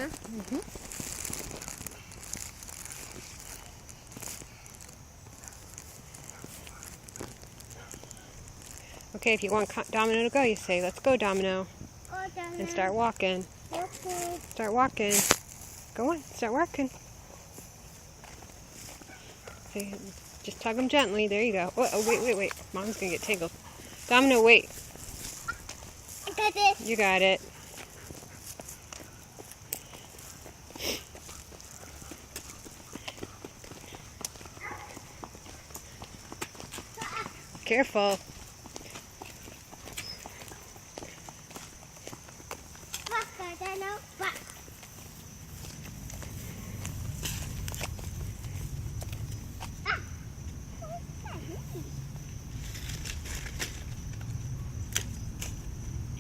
huh? Mm-hmm. Okay, if you want Domino to go, you say, "Let's go, Domino," and start walking. Okay. Start walking. Go on, start walking. Okay, just tug them gently. There you go. Oh, wait. Mom's gonna get tangled. Domino, wait. I got this. You got it. Careful.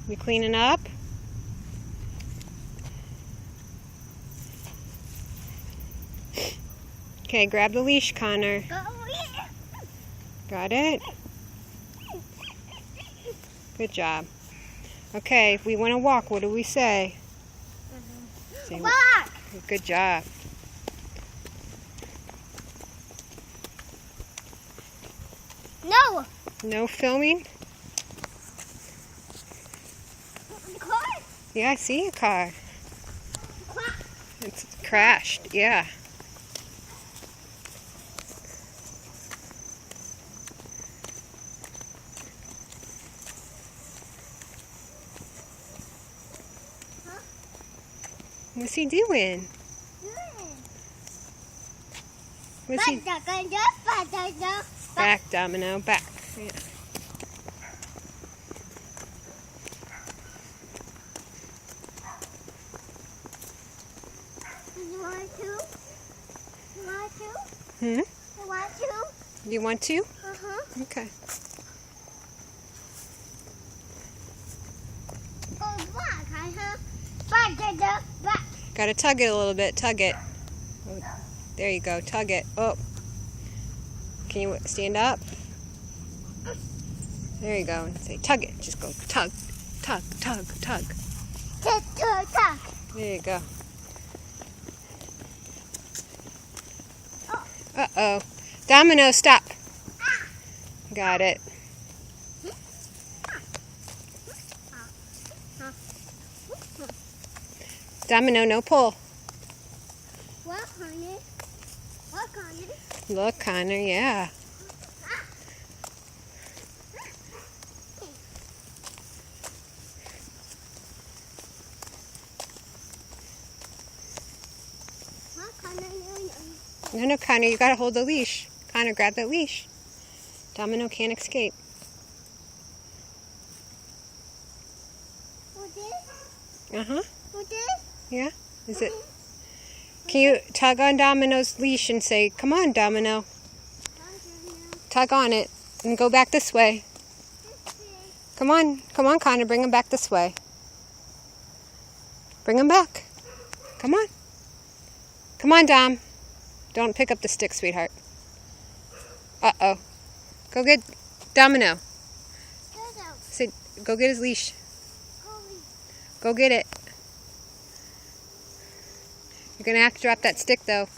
You cleaning up? Okay, grab the leash, Connor. Got it? Good job. Okay, if we want to walk, what do we say? Say Walk! Good job. No! No filming? Car? Yeah, I see a car. It's crashed, yeah. What's he doing? What's he? Back, Domino, back. Yeah. You want to? You want to? Hmm? You want to? You want to? Uh-huh. Okay. Oh, back, uh-huh. Back. Gotta tug it a little bit. Tug it. Oh, there you go. Tug it. Oh. Can you stand up? There you go. And say tug it. Just go tug, tug, tug, tug. Tuck. There you go. Uh-oh. Domino, stop. Got it. Domino, no pull. What, honey? What, honey? Look, Connor, yeah. No, Connor, you gotta hold the leash. Connor, grab that leash. Domino can't escape. Uh-huh. Yeah? Is it? Can you tug on Domino's leash and say, "Come on, Domino." Tug on it and go back this way. Come on, Connor, bring him back this way. Bring him back. Come on. Come on, Dom. Don't pick up the stick, sweetheart. Uh-oh. Go get Domino. Say, go get his leash. Go get it. You're going to have to drop that stick, though.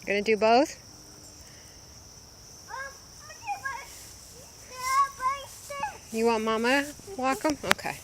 You're going to do both? You want Mama walk him? Okay.